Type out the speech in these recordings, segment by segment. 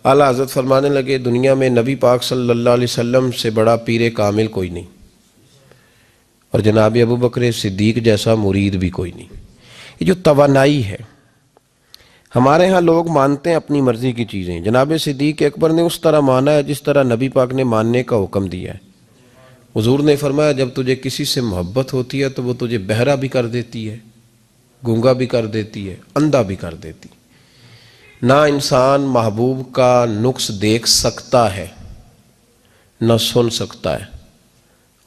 اعلیٰ حضرت فرمانے لگے دنیا میں نبی پاک صلی اللہ علیہ وسلم سے بڑا پیر کامل کوئی نہیں، اور جناب ابو بکر صدیق جیسا مرید بھی کوئی نہیں۔ یہ جو توانائی ہے، ہمارے ہاں لوگ مانتے ہیں اپنی مرضی کی چیزیں، جناب صدیق اکبر نے اس طرح مانا ہے جس طرح نبی پاک نے ماننے کا حکم دیا ہے۔ حضور نے فرمایا جب تجھے کسی سے محبت ہوتی ہے تو وہ تجھے بہرا بھی کر دیتی ہے، گونگا بھی کر دیتی ہے، اندھا بھی کر دیتی ہے۔ نہ انسان محبوب کا نقص دیکھ سکتا ہے، نہ سن سکتا ہے،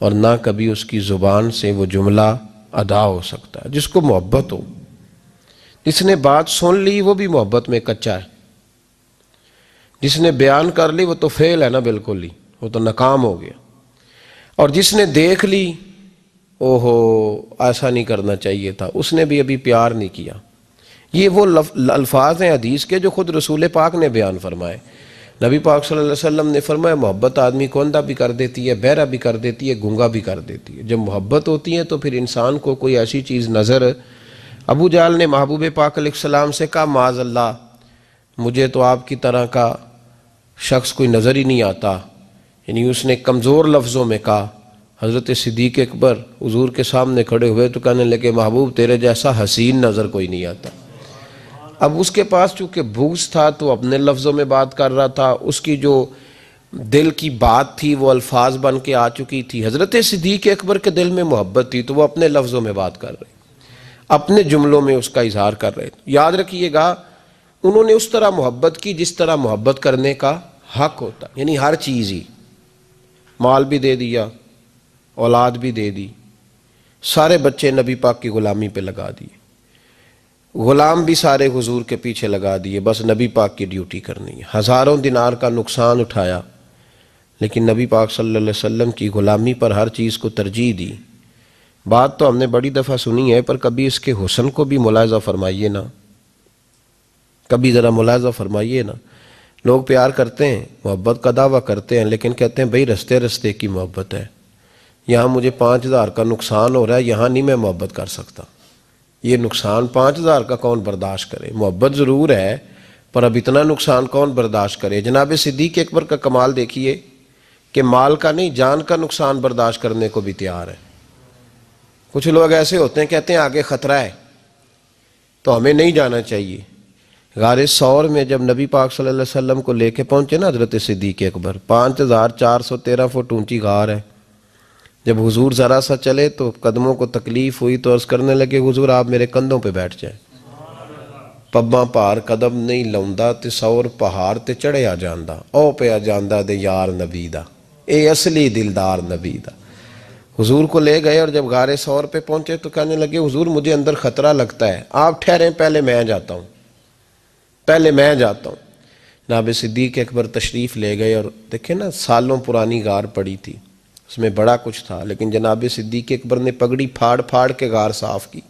اور نہ کبھی اس کی زبان سے وہ جملہ ادا ہو سکتا ہے۔ جس کو محبت ہو، جس نے بات سن لی وہ بھی محبت میں کچا ہے، جس نے بیان کر لی وہ تو فیل ہے نا، بالکل ہی وہ تو ناکام ہو گیا، اور جس نے دیکھ لی اوہو ایسا نہیں کرنا چاہیے تھا، اس نے بھی ابھی پیار نہیں کیا۔ یہ وہ الفاظ ہیں حدیث کے جو خود رسول پاک نے بیان فرمائے۔ نبی پاک صلی اللہ علیہ وسلم نے فرمایا محبت آدمی کو اندھا بھی کر دیتی ہے، بہرا بھی کر دیتی ہے، گونگا بھی کر دیتی ہے۔ جب محبت ہوتی ہے تو پھر انسان کو کوئی ایسی چیز نظر، ابو جہل نے محبوب پاک علیہ السلام سے کہا معاذ اللہ مجھے تو آپ کی طرح کا شخص کوئی نظر ہی نہیں آتا، یعنی اس نے کمزور لفظوں میں کہا۔ حضرت صدیق اکبر حضور کے سامنے کھڑے ہوئے تو کہنے لگے محبوب تیرے جیسا حسین نظر کوئی نہیں آتا۔ اب اس کے پاس چونکہ بغض تھا تو اپنے لفظوں میں بات کر رہا تھا، اس کی جو دل کی بات تھی وہ الفاظ بن کے آ چکی تھی۔ حضرت صدیق اکبر کے دل میں محبت تھی تو وہ اپنے لفظوں میں بات کر رہے، اپنے جملوں میں اس کا اظہار کر رہے۔ یاد رکھیے گا انہوں نے اس طرح محبت کی جس طرح محبت کرنے کا حق ہوتا، یعنی ہر چیز ہی، مال بھی دے دیا، اولاد بھی دے دی، سارے بچے نبی پاک کی غلامی پہ لگا دیے، غلام بھی سارے حضور کے پیچھے لگا دیے، بس نبی پاک کی ڈیوٹی کرنی ہے۔ ہزاروں دینار کا نقصان اٹھایا لیکن نبی پاک صلی اللہ علیہ وسلم کی غلامی پر ہر چیز کو ترجیح دی۔ بات تو ہم نے بڑی دفعہ سنی ہے پر کبھی اس کے حسن کو بھی ملاحظہ فرمائیے نا، کبھی ذرا ملاحظہ فرمائیے نا۔ لوگ پیار کرتے ہیں، محبت کا دعویٰ کرتے ہیں لیکن کہتے ہیں بھئی رستے رستے کی محبت ہے، یہاں مجھے 5,000 کا نقصان ہو رہا ہے، یہاں نہیں میں محبت کر سکتا۔ یہ نقصان 5,000 کا کون برداشت کرے؟ محبت ضرور ہے پر اب اتنا نقصان کون برداشت کرے؟ جناب صدیق اکبر کا کمال دیکھیے کہ مال کا نہیں جان کا نقصان برداشت کرنے کو بھی تیار ہے۔ کچھ لوگ ایسے ہوتے ہیں کہتے ہیں آگے خطرہ ہے تو ہمیں نہیں جانا چاہیے۔ غار ثور میں جب نبی پاک صلی اللہ علیہ وسلم کو لے کے پہنچے نا حضرت صدیق اکبر، 5,413 فٹ اونچی غار ہے، جب حضور ذرا سا چلے تو قدموں کو تکلیف ہوئی تو عرض کرنے لگے حضور آپ میرے کندھوں پہ بیٹھ جائیں۔ پباں پار قدم نہیں لاؤندا تے سور پہاڑ تے چڑھیا جاندا، او پیا جاندا دے یار نبی دا، اے اصلی دلدار نبی دا۔ حضور کو لے گئے اور جب غار ثور پہ پہنچے تو کہنے لگے حضور مجھے اندر خطرہ لگتا ہے، آپ ٹھہریں پہلے میں جاتا ہوں، پہلے میں جاتا ہوں۔ جناب صدیق اکبر تشریف لے گئے اور دیکھیں نا سالوں پرانی غار پڑی تھی، اس میں بڑا کچھ تھا لیکن جناب صدیق اکبر نے پگڑی پھاڑ پھاڑ کے غار صاف کی۔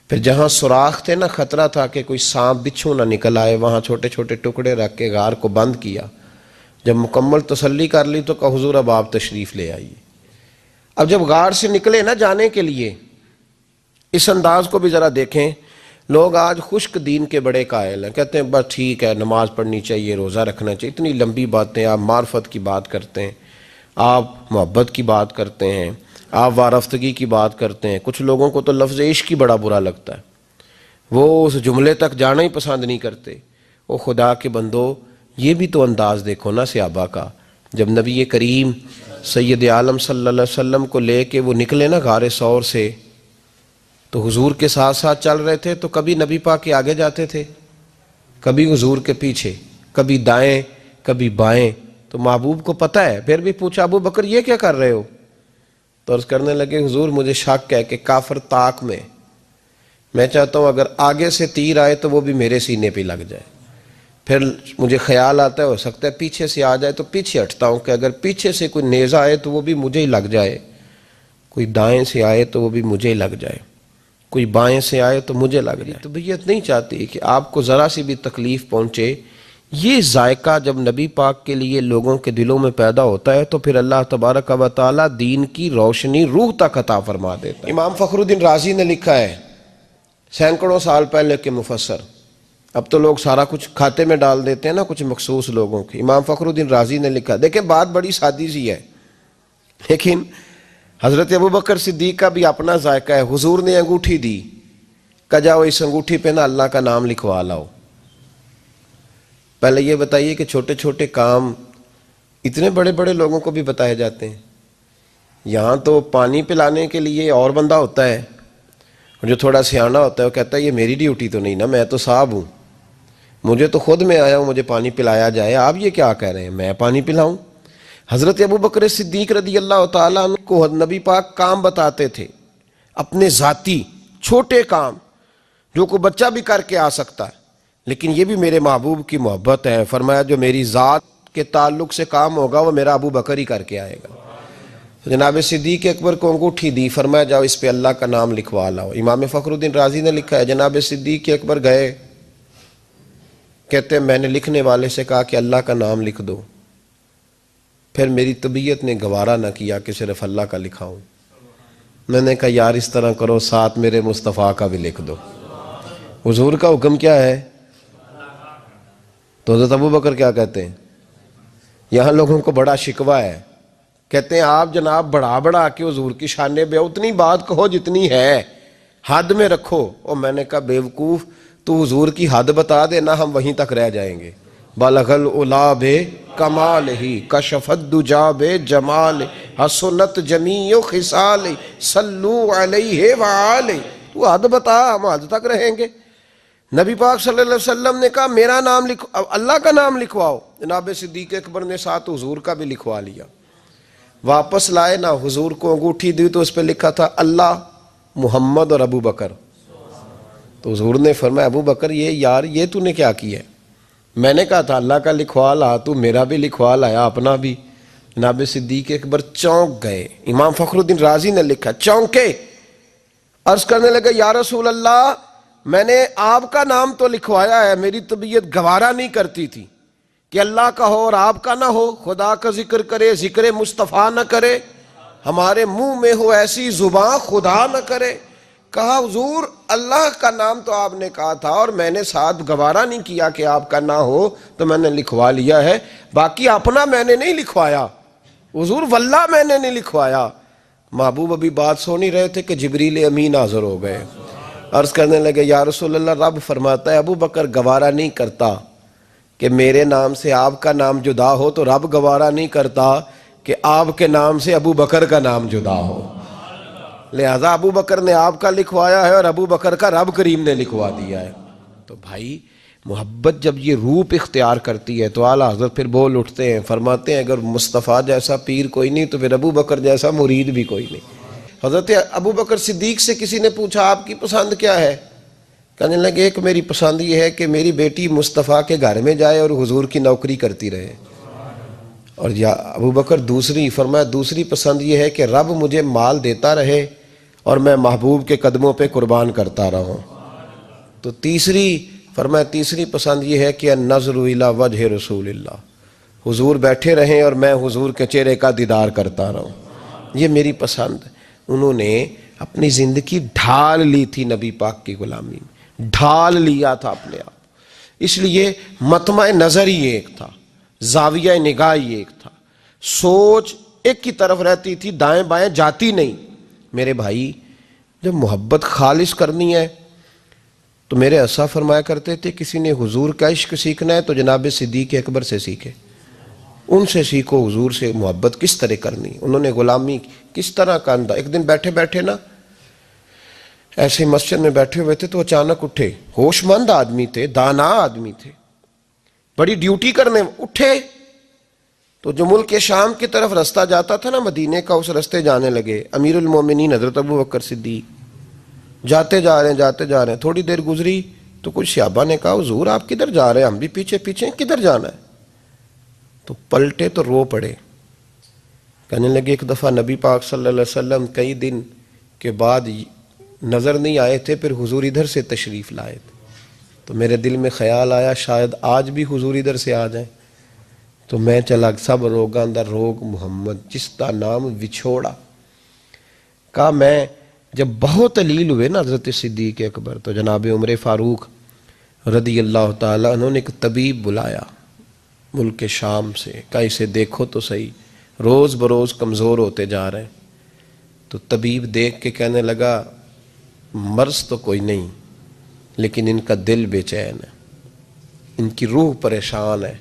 پھر جہاں سوراخ تھے نا، خطرہ تھا کہ کوئی سانپ بچھو نہ نکل آئے، وہاں چھوٹے چھوٹے ٹکڑے رکھ کے غار کو بند کیا۔ جب مکمل تسلی کر لی تو کہا حضور اب آپ تشریف لے آئیے۔ اب جب غار سے نکلے نا جانے کے لیے، اس انداز کو بھی ذرا دیکھیں۔ لوگ آج خشک دین کے بڑے قائل ہیں، کہتے ہیں بس ٹھیک ہے نماز پڑھنی چاہیے، روزہ رکھنا چاہیے، اتنی لمبی باتیں، آپ معرفت کی بات کرتے ہیں، آپ محبت کی بات کرتے ہیں، آپ وارفتگی کی بات کرتے ہیں۔ کچھ لوگوں کو تو لفظ عشق ہی بڑا برا لگتا ہے، وہ اس جملے تک جانا ہی پسند نہیں کرتے۔ او خدا کے بندو یہ بھی تو انداز دیکھو نا صحابہ کا، جب نبی کریم سید عالم صلی اللہ علیہ وسلم کو لے کے وہ نکلے نا غار ثور سے تو حضور کے ساتھ ساتھ چل رہے تھے، تو کبھی نبی پاک کے آگے جاتے تھے، کبھی حضور کے پیچھے، کبھی دائیں کبھی بائیں۔ تو محبوب کو پتہ ہے، پھر بھی پوچھا ابو بکر یہ کیا کر رہے ہو؟ تو عرض کرنے لگے حضور مجھے شک ہے کہ کافر طاق میں چاہتا ہوں اگر آگے سے تیر آئے تو وہ بھی میرے سینے پہ لگ جائے، پھر مجھے خیال آتا ہے ہو سکتا ہے پیچھے سے آ جائے تو پیچھے ہٹتا ہوں کہ اگر پیچھے سے کوئی نیزہ آئے تو وہ بھی مجھے ہی لگ جائے، کوئی دائیں سے آئے تو وہ بھی مجھے ہی لگ جائے، کوئی بائیں سے آئے تو مجھے لگ جائے۔ تو طبیعت نہیں چاہتی کہ آپ کو ذرا سی بھی تکلیف پہنچے۔ یہ ذائقہ جب نبی پاک کے لیے لوگوں کے دلوں میں پیدا ہوتا ہے تو پھر اللہ تبارک و تعالیٰ دین کی روشنی روح تک عطا فرما دیتا ہے۔ امام فخر الدین رازی نے لکھا ہے، سینکڑوں سال پہلے کے مفسر، اب تو لوگ سارا کچھ کھاتے میں ڈال دیتے ہیں نا، کچھ مخصوص لوگوں کے۔ امام فخر الدین رازی نے لکھا، دیکھیں بات بڑی سادی سی ہے، لیکن حضرت ابوبکر صدیق کا بھی اپنا ذائقہ ہے۔ حضور نے انگوٹھی دی، کہا جاؤ اس انگوٹھی پہ نا اللہ کا نام لکھوا لاؤ۔ پہلے یہ بتائیے کہ چھوٹے چھوٹے کام اتنے بڑے بڑے لوگوں کو بھی بتائے جاتے ہیں؟ یہاں تو پانی پلانے کے لیے اور بندہ ہوتا ہے، اور جو تھوڑا سیانا ہوتا ہے وہ کہتا ہے یہ میری ڈیوٹی تو نہیں نا، میں تو صاحب ہوں، مجھے تو خود میں آیا ہوں مجھے پانی پلایا جائے، آپ یہ کیا کہہ رہے ہیں میں پانی پلاؤں؟ حضرت ابوبکر صدیق رضی اللہ تعالیٰ عنہ کو نبی پاک کام بتاتے تھے، اپنے ذاتی چھوٹے کام جو کوئی بچہ بھی کر کے آ سکتا ہے، لیکن یہ بھی میرے محبوب کی محبت ہے۔ فرمایا جو میری ذات کے تعلق سے کام ہوگا وہ میرا ابو بکر ہی کر کے آئے گا۔ جناب صدیق اکبر کو انگوٹھی دی، فرمایا جاؤ اس پہ اللہ کا نام لکھوا لاؤ۔ امام فخر الدین رازی نے لکھا ہے جناب صدیق اکبر گئے، کہتے ہیں میں نے لکھنے والے سے کہا کہ اللہ کا نام لکھ دو، پھر میری طبیعت نے گوارا نہ کیا کہ صرف اللہ کا لکھاؤں، میں نے کہا یار اس طرح کرو ساتھ میرے مصطفیٰ کا بھی لکھ دو۔ حضور کا حکم کیا ہے؟ تو حضرت ابوبکر کیا کہتے ہیں؟ یہاں لوگوں کو بڑا شکوہ ہے، کہتے ہیں آپ جناب بڑھا کے حضور کی شان بے، اتنی بات کہو جتنی ہے، حد میں رکھو۔ اور میں نے کہا بیوقوف تو حضور کی حد بتا دے نا، ہم وہیں تک رہ جائیں گے۔ بالغ العلا بے کمال ہی، کشف الدجا بے جمال، حسنت جمیع خصال، صلو علیہ وآلہ۔ تو حد بتا، ہم حد تک رہیں گے۔ نبی پاک صلی اللہ علیہ وسلم نے کہا میرا نام لکھو، اللہ کا نام لکھواؤ۔ جناب صدیق اکبر نے ساتھ حضور کا بھی لکھوا لیا۔ واپس لائے نا، حضور کو انگوٹھی دی تو اس پہ لکھا تھا اللہ، محمد اور ابو بکر۔ تو حضور نے فرمایا ابو بکر یہ تو نے کیا کیا ہے؟ میں نے کہا تھا اللہ کا لکھوا لا، تو میرا بھی لکھوا لایا اپنا بھی۔ جناب صدیق اکبر چونک گئے۔ امام فخر الدین رازی نے لکھا چونکے، عرض کرنے لگے یا رسول اللہ میں نے آپ کا نام تو لکھوایا ہے، میری طبیعت گوارا نہیں کرتی تھی کہ اللہ کا ہو اور آپ کا نہ ہو، خدا کا ذکر کرے ذکر مصطفیٰ نہ کرے، ہمارے منہ میں ہو ایسی زبان خدا نہ کرے۔ کہا حضور اللہ کا نام تو آپ نے کہا تھا اور میں نے ساتھ گوارا نہیں کیا کہ آپ کا نہ ہو، تو میں نے لکھوا لیا ہے، باقی اپنا میں نے نہیں لکھوایا حضور، واللہ میں نے نہیں لکھوایا۔ محبوب ابھی بات سن ہی رہے تھے کہ جبریل امین حاضر ہو گئے، عرض کرنے لگے یا رسول اللہ رب فرماتا ہے ابو بکر گوارا نہیں کرتا کہ میرے نام سے آپ کا نام جدا ہو، تو رب گوارا نہیں کرتا کہ آپ کے نام سے ابو بکر کا نام جدا ہو، لہذا ابو بکر نے آپ کا لکھوایا ہے اور ابو بکر کا رب کریم نے لکھوا دیا ہے۔ تو بھائی محبت جب یہ روپ اختیار کرتی ہے تو اعلیٰ حضرت پھر بول اٹھتے ہیں، فرماتے ہیں اگر مصطفیٰ جیسا پیر کوئی نہیں تو پھر ابو بکر جیسا مرید بھی کوئی نہیں۔ حضرت ابو بکر صدیق سے کسی نے پوچھا آپ کی پسند کیا ہے؟ کہنے لگے ایک میری پسند یہ ہے کہ میری بیٹی مصطفیٰ کے گھر میں جائے اور حضور کی نوکری کرتی رہے، اور یا ابو بکر دوسری، فرمایا دوسری پسند یہ ہے کہ رب مجھے مال دیتا رہے اور میں محبوب کے قدموں پہ قربان کرتا رہوں۔ تو تیسری، فرمایا تیسری پسند یہ ہے کہ النظر الی وجہ رسول اللہ، حضور بیٹھے رہیں اور میں حضور کے چہرے کا دیدار کرتا رہوں، یہ میری پسند۔ انہوں نے اپنی زندگی ڈھال لی تھی نبی پاک کی غلامی میں، ڈھال لیا تھا اپنے آپ، اس لیے مطمع نظر ہی ایک تھا، زاویہ نگاہ ہی ایک تھا، سوچ ایک کی طرف رہتی تھی، دائیں بائیں جاتی نہیں۔ میرے بھائی جب محبت خالص کرنی ہے تو میرے اسا فرمایا کرتے تھے کسی نے حضور کا عشق سیکھنا ہے تو جناب صدیق اکبر سے سیکھے، ان سے سیکھو حضور سے محبت کس طرح کرنی، انہوں نے غلامی کس طرح کا انداز۔ ایک دن بیٹھے بیٹھے نا ایسے مسجد میں بیٹھے ہوئے تھے تو اچانک اٹھے، ہوش مند آدمی تھے، دانا آدمی تھے، بڑی ڈیوٹی کرنے اٹھے، تو جو ملک شام کی طرف رستہ جاتا تھا نا مدینے کا، اس رستے جانے لگے۔ امیر المومنین حضرت ابو بکر صدیق جاتے جا رہے ہیں، تھوڑی دیر گزری تو کچھ صحابہ نے کہا حضور آپ کدھر جا رہے ہیں؟ ہم بھی پیچھے پیچھے، کدھر جانا ہے؟ تو پلٹے تو رو پڑے، کہنے لگے ایک دفعہ نبی پاک صلی اللہ علیہ وسلم کئی دن کے بعد نظر نہیں آئے تھے، پھر حضور ادھر سے تشریف لائے تھے، تو میرے دل میں خیال آیا شاید آج بھی حضور ادھر سے آ جائیں، تو میں چلا سب روگاں دا روگ محمد جس کا نام وچھوڑا۔ کہا میں جب بہت علیل ہوئے نا حضرت صدیق اکبر، تو جناب عمر فاروق رضی اللہ تعالیٰ عنہ نے ایک طبیب بلایا ملک شام سے، کہا اسے دیکھو تو صحیح، روز بروز کمزور ہوتے جا رہے ہیں۔ تو طبیب دیکھ کے کہنے لگا مرض تو کوئی نہیں، لیکن ان کا دل بے چین ہے، ان کی روح پریشان ہے،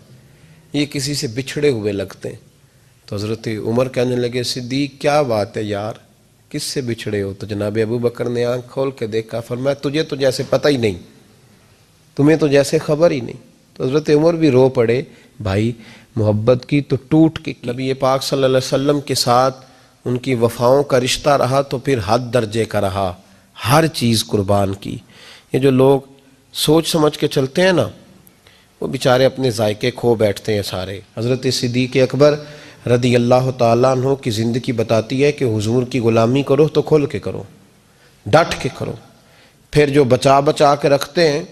یہ کسی سے بچھڑے ہوئے لگتے ہیں۔ تو حضرت عمر کہنے لگے صدیق کیا بات ہے یار، کس سے بچھڑے ہو؟ تو جناب ابو بکر نے آنکھ کھول کے دیکھا، فرمایا تجھے تو جیسے پتہ ہی نہیں، تمہیں تو جیسے خبر ہی نہیں۔ تو حضرت عمر بھی رو پڑے، بھائی محبت کی تو ٹوٹ کے نبی پاک صلی اللہ علیہ وسلم کے ساتھ ان کی وفاؤں کا رشتہ رہا تو پھر حد درجے کا رہا، ہر چیز قربان کی۔ یہ جو لوگ سوچ سمجھ کے چلتے ہیں نا، وہ بیچارے اپنے ذائقے کھو بیٹھتے ہیں سارے۔ حضرت صدیق اکبر رضی اللہ تعالیٰ عنہ کی زندگی بتاتی ہے کہ حضور کی غلامی کرو تو کھل کے کرو، ڈٹ کے کرو، پھر جو بچا بچا کے رکھتے ہیں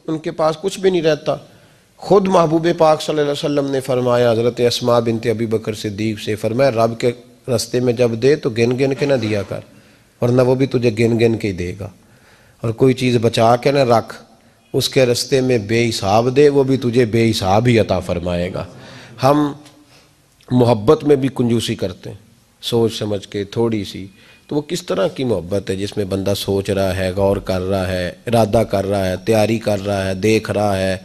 ان کے پاس کچھ بھی نہیں رہتا۔ خود محبوب پاک صلی اللہ علیہ وسلم نے فرمایا حضرت اسماء بنت ابی بکر صدیق سے، فرمایا رب کے رستے میں جب دے تو گن گن کے نہ دیا کر، ورنہ وہ بھی تجھے گن گن کے ہی دے گا، اور کوئی چیز بچا کے نہ رکھ، اس کے رستے میں بے حساب دے، وہ بھی تجھے بے حساب ہی عطا فرمائے گا۔ ہم محبت میں بھی کنجوسی کرتے ہیں، سوچ سمجھ کے تھوڑی سی، تو وہ کس طرح کی محبت ہے جس میں بندہ سوچ رہا ہے، غور کر رہا ہے، ارادہ کر رہا ہے، تیاری کر رہا ہے، دیکھ رہا ہے،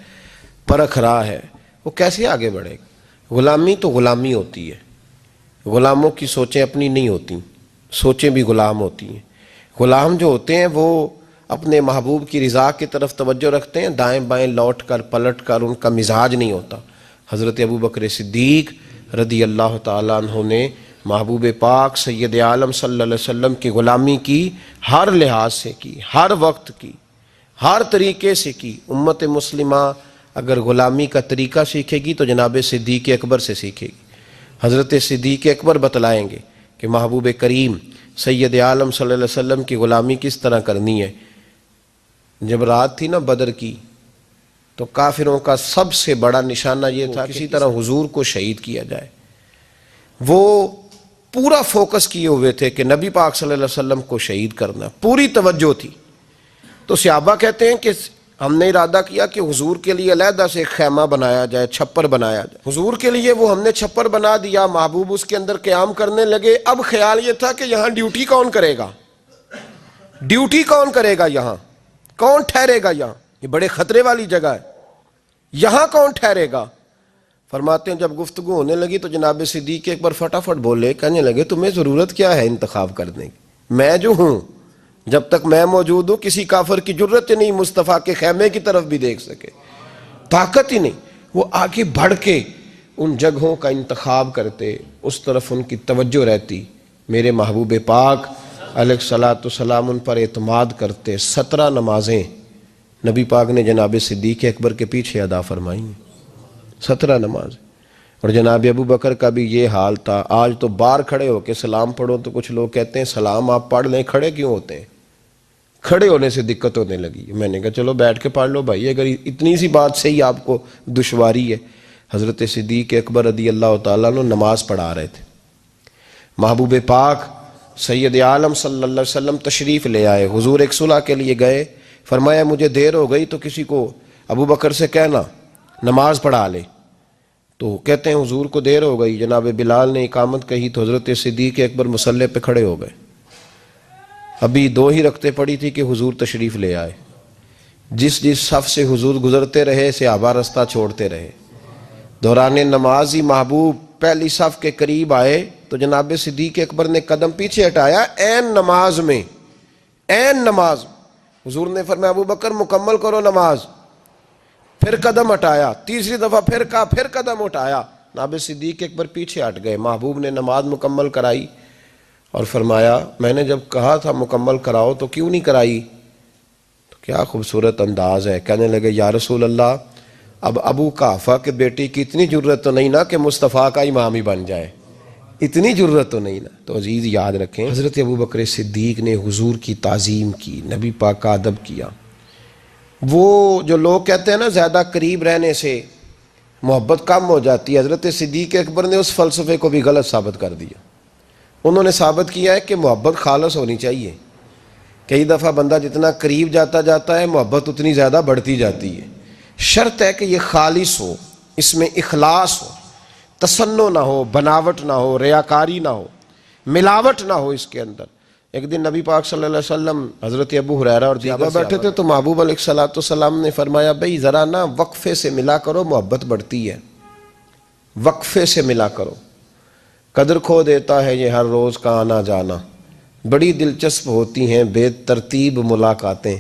پرکھ رہا ہے، وہ کیسے آگے بڑھے گا؟ غلامی تو غلامی ہوتی ہے، غلاموں کی سوچیں اپنی نہیں ہوتی، سوچیں بھی غلام ہوتی ہیں۔ غلام جو ہوتے ہیں وہ اپنے محبوب کی رضا کی طرف توجہ رکھتے ہیں، دائیں بائیں لوٹ کر پلٹ کر ان کا مزاج نہیں ہوتا۔ حضرت ابو بکر صدیق رضی اللہ تعالیٰ عنہ نے محبوب پاک سید عالم صلی اللہ علیہ وسلم کی غلامی کی، ہر لحاظ سے کی، ہر وقت کی، ہر طریقے سے کی۔ امت مسلمہ اگر غلامی کا طریقہ سیکھے گی تو جناب صدیق اکبر سے سیکھے گی۔ حضرت صدیق اکبر بتلائیں گے کہ محبوب کریم سید عالم صلی اللہ علیہ وسلم کی غلامی کس طرح کرنی ہے۔ جب رات تھی نا بدر کی، تو کافروں کا سب سے بڑا نشانہ یہ تھا کسی طرح حضور کو شہید کیا جائے۔ وہ پورا فوکس کیے ہوئے تھے کہ نبی پاک صلی اللہ علیہ وسلم کو شہید کرنا، پوری توجہ تھی۔ تو صحابہ کہتے ہیں کہ ہم نے ارادہ کیا کہ حضور کے لیے علیحدہ سے ایک خیمہ بنایا جائے، چھپر بنایا جائے۔ حضور کے لیے وہ ہم نے چھپر بنا دیا، محبوب اس کے اندر قیام کرنے لگے۔ اب خیال یہ تھا کہ یہاں ڈیوٹی کون کرے گا، ڈیوٹی کون کرے گا، یہاں کون ٹھہرے گا، یہاں یہ بڑے خطرے والی جگہ ہے، یہاں کون ٹھہرے گا۔ فرماتے ہیں جب گفتگو ہونے لگی تو جناب صدیق اکبر فٹافٹ بولے، کہنے لگے تمہیں ضرورت کیا ہے انتخاب کرنے کی، میں جو ہوں، جب تک میں موجود ہوں کسی کافر کی جرت نہیں مصطفیٰ کے خیمے کی طرف بھی دیکھ سکے، طاقت ہی نہیں۔ وہ آگے بڑھ کے ان جگہوں کا انتخاب کرتے، اس طرف ان کی توجہ رہتی۔ میرے محبوب پاک علیہ الصلوۃ والسلام ان پر اعتماد کرتے۔ 17 نمازیں نبی پاک نے جناب صدیق اکبر کے پیچھے ادا فرمائی، 17 نماز۔ اور جناب ابو بکر کا بھی یہ حال تھا۔ آج تو باہر کھڑے ہو کے سلام پڑھو تو کچھ لوگ کہتے ہیں سلام آپ پڑھ لیں، کھڑے کیوں ہوتے ہیں؟ کھڑے ہونے سے دقت ہونے لگی۔ میں نے کہا چلو بیٹھ کے پڑھ لو بھائی، اگر اتنی سی بات سے ہی آپ کو دشواری ہے۔ حضرت صدیق اکبر رضی اللہ تعالیٰ عنہ نماز پڑھا رہے تھے، محبوب پاک سید عالم صلی اللہ علیہ وسلم تشریف لے آئے، حضور ایک صلح کے لیے گئے، فرمایا مجھے دیر ہو گئی تو کسی کو ابو بکر سے کہنا نماز پڑھا لے۔ تو کہتے ہیں حضور کو دیر ہو گئی، جناب بلال نے اقامت کہی تو حضرت صدیق اکبر مصلی پہ کھڑے ہو گئے۔ ابھی 2 ہی رکعتیں پڑی تھی کہ حضور تشریف لے آئے۔ جس صف سے حضور گزرتے رہے صحابہ رستہ چھوڑتے رہے۔ دوران نماز ہی محبوب پہلی صف کے قریب آئے تو جناب صدیق اکبر نے قدم پیچھے ہٹایا، عین نماز میں، عین نماز۔ حضور نے فرمایا ابو بکر مکمل کرو نماز، پھر قدم ہٹایا، تیسری دفعہ پھر کہا، پھر قدم ہٹایا، جناب صدیق اکبر پیچھے ہٹ گئے۔ محبوب نے نماز مکمل کرائی اور فرمایا میں نے جب کہا تھا مکمل کراؤ تو کیوں نہیں کرائی؟ تو کیا خوبصورت انداز ہے، کہنے لگے یا رسول اللہ اب ابو قحافہ کے بیٹی کی اتنی جرت تو نہیں نا کہ مصطفیٰ کا امام ہی بن جائے، اتنی جرت تو نہیں نا۔ تو عزیز یاد رکھیں حضرت ابو بکر صدیق نے حضور کی تعظیم کی، نبی پاک کا ادب کیا۔ وہ جو لوگ کہتے ہیں نا زیادہ قریب رہنے سے محبت کم ہو جاتی ہے، حضرت صدیق اکبر نے اس فلسفے کو بھی غلط ثابت کر دیا۔ انہوں نے ثابت کیا ہے کہ محبت خالص ہونی چاہیے۔ کئی دفعہ بندہ جتنا قریب جاتا ہے محبت اتنی زیادہ بڑھتی جاتی ہے۔ شرط ہے کہ یہ خالص ہو، اس میں اخلاص ہو، تصنع نہ ہو، بناوٹ نہ ہو، ریاکاری نہ ہو، ملاوٹ نہ ہو اس کے اندر۔ ایک دن نبی پاک صلی اللہ علیہ وسلم حضرت ابو ہریرہ اور دیگر بیٹھے تھے تو محبوب علیہ السلام نے فرمایا بھئی ذرا نا وقفے سے ملا کرو، محبت بڑھتی ہے، وقفے سے ملا کرو، قدر کھو دیتا ہے یہ ہر روز کا آنا جانا، بڑی دلچسپ ہوتی ہیں بے ترتیب ملاقاتیں،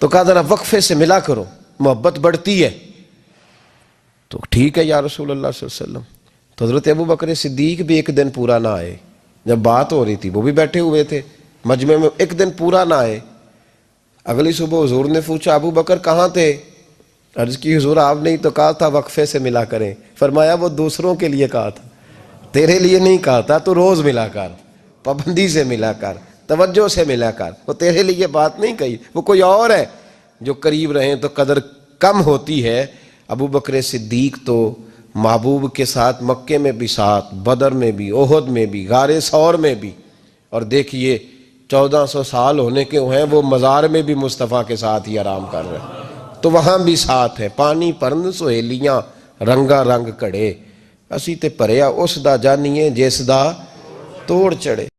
تو کہا ذرا وقفے سے ملا کرو، محبت بڑھتی ہے۔ تو ٹھیک ہے یا رسول اللہ صلی اللہ علیہ وسلم۔ تو حضرت ابو بکر صدیق بھی ایک دن پورا نہ آئے، جب بات ہو رہی تھی وہ بھی بیٹھے ہوئے تھے مجمع میں، ایک دن پورا نہ آئے۔ اگلی صبح حضور نے پوچھا ابو بکر کہاں تھے؟ عرض کی حضور آپ نے تو کہا تھا وقفے سے ملا کریں۔ فرمایا وہ دوسروں کے لیے کہا تھا، تیرے لیے نہیں کہا تھا، تو روز ملا کر، پابندی سے ملا کر، توجہ سے ملا کر، وہ تیرے لیے بات نہیں کہی، وہ کوئی اور ہے جو قریب رہیں تو قدر کم ہوتی ہے۔ ابو بکر صدیق تو محبوب کے ساتھ مکے میں بھی ساتھ، بدر میں بھی، احد میں بھی، غار ثور میں بھی، اور دیکھیے 1400 سال ہونے کے ہیں وہ مزار میں بھی مصطفیٰ کے ساتھ ہی آرام کر رہے ہیں، تو وہاں بھی ساتھ ہے۔ پانی پرن سہیلیاں رنگا رنگ کڑے، اسی تے پریا اس دا جانیے جس دا توڑ چڑھے۔